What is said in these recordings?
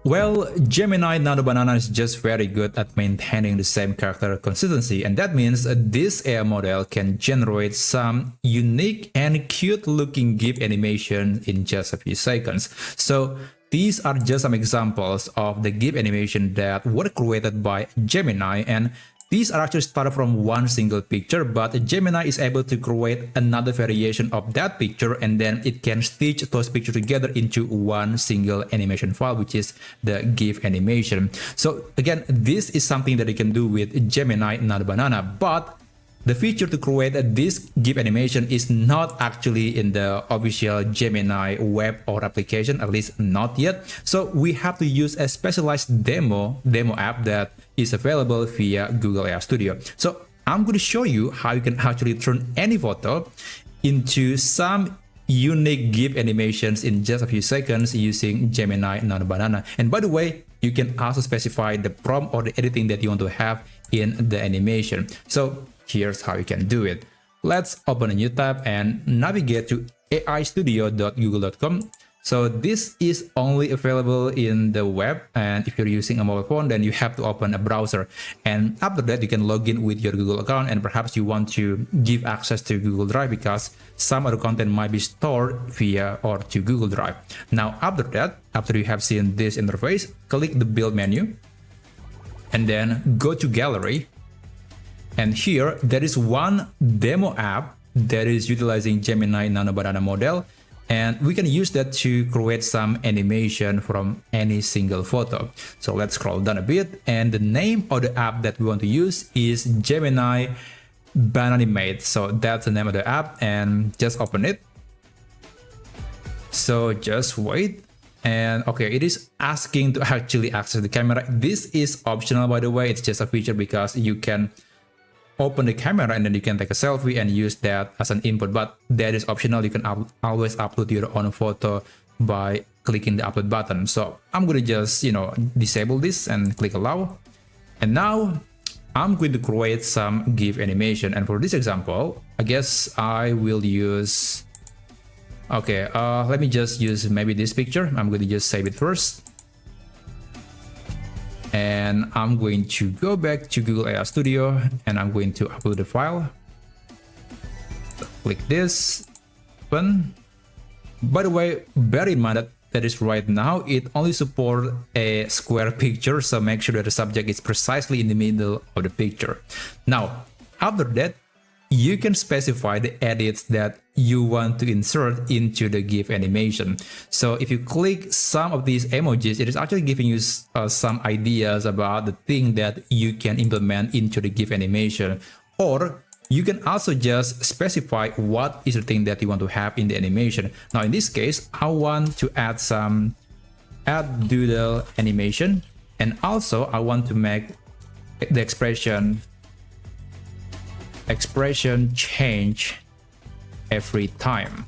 Well, Gemini Nano Banana is just very good at maintaining the same character consistency, and that means this AI model can generate some unique and cute looking GIF animation in just a few seconds. So these are just some examples of the GIF animation that were created by Gemini, and these are actually started from one single picture, but Gemini is able to create another variation of that picture, and then it can stitch those pictures together into one single animation file, which is the GIF animation. So again, this is something that you can do with Gemini Nano Banana, but the feature to create this GIF animation is not actually in the official Gemini web or application, at least not yet. So we have to use a specialized demo app that is available via Google AI Studio. So I'm going to show you how you can actually turn any photo into some unique GIF animations in just a few seconds using Gemini Nano Banana. And by the way, you can also specify the prompt or the editing that you want to have in the animation. So here's how you can do it. Let's open a new tab and navigate to aistudio.google.com. So this is only available in the web, and if you're using a mobile phone, then you have to open a browser. And after that, you can log in with your Google account, and perhaps you want to give access to Google Drive because some other content might be stored via or to Google Drive. Now, after that, after you have seen this interface, click the build menu and then go to gallery. And here there is one demo app that is utilizing Gemini Nano Banana model, and we can use that to create some animation from any single photo. So let's scroll down a bit, and the name of the app that we want to use is Gemini Bananimate. So that's the name of the app, and just open it. So just wait. And okay, it is asking to actually access the camera. This is optional, by the way. It's just a feature because you can open the camera and then you can take a selfie and use that as an input, but that is optional. You can always upload your own photo by clicking the upload button. So I'm going to just, disable this and click allow. And now I'm going to create some GIF animation. And for this example, I guess I will use, okay, let me just use maybe this picture. I'm going to just save it first. And I'm going to go back to Google AI Studio and I'm going to upload the file. So click this, open. By the way, bear in mind that is right now, it only supports a square picture. So make sure that the subject is precisely in the middle of the picture. Now, after that, you can specify the edits that you want to insert into the GIF animation. So if you click some of these emojis, it is actually giving you some ideas about the thing that you can implement into the GIF animation. Or you can also just specify what is the thing that you want to have in the animation. Now in this case, I want to add some doodle animation, and also I want to make the expression change every time.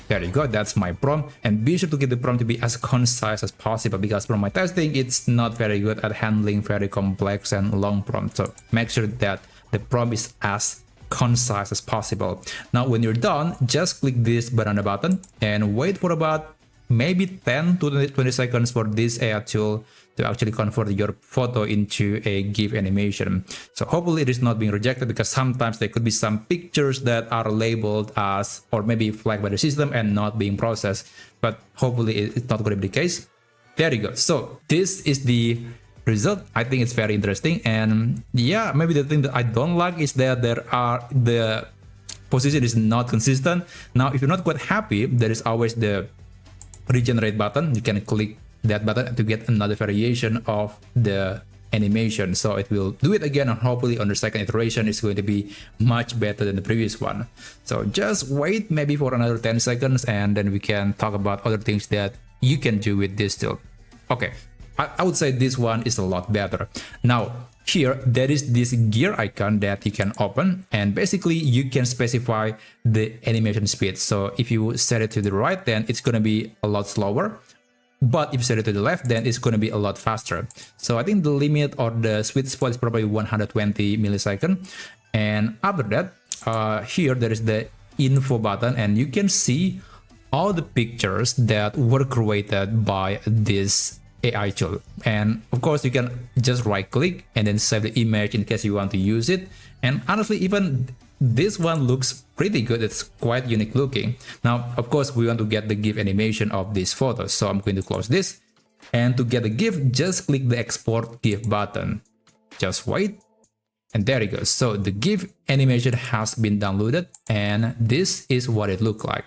There you go, that's my prompt. And be sure to get the prompt to be as concise as possible, because from my testing, it's not very good at handling very complex and long prompts. So make sure that the prompt is as concise as possible. Now, when you're done, just click this banana button and wait for about maybe 10 to 20 seconds for this AI tool to actually convert your photo into a GIF animation. So hopefully it is not being rejected, because sometimes there could be some pictures that are labeled as, or maybe flagged by the system and not being processed, but hopefully it's not going to be the case. There you go. So this is the result. I think it's very interesting. And yeah, maybe the thing that I don't like is that the position is not consistent. Now, if you're not quite happy, there is always the regenerate button. You can click that button to get another variation of the animation. So it will do it again, and hopefully on the second iteration it's going to be much better than the previous one. So just wait maybe for another 10 seconds and then we can talk about other things that you can do with this tool. Okay, I would say this one is a lot better. Now here there is this gear icon that you can open, and basically you can specify the animation speed. So if you set it to the right, then it's going to be a lot slower. But if you set it to the left, then it's going to be a lot faster. So I think the limit or the sweet spot is probably 120 milliseconds. And after that, here there is the info button, and you can see all the pictures that were created by this AI tool. And of course, you can just right click and then save the image in case you want to use it. And honestly, even this one looks pretty good. It's quite unique looking. Now, of course, we want to get the GIF animation of this photo. So I'm going to close this. And to get the GIF, just click the export GIF button. Just wait. And there it goes. So the GIF animation has been downloaded and this is what it looks like.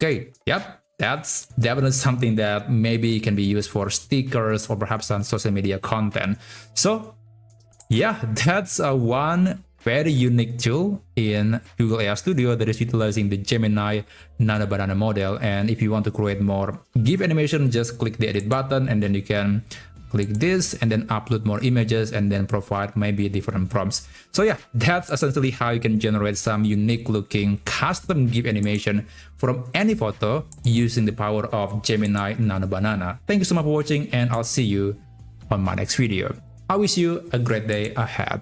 Okay, yep, that's definitely something that maybe can be used for stickers or perhaps on social media content. So yeah, that's one very unique tool in Google AI Studio that is utilizing the Gemini Nano Banana model. And if you want to create more GIF animation, just click the edit button and then you can click this and then upload more images and then provide maybe different prompts. So yeah, that's essentially how you can generate some unique looking custom GIF animation from any photo using the power of Gemini Nano Banana. Thank you so much for watching and I'll see you on my next video. I wish you a great day ahead.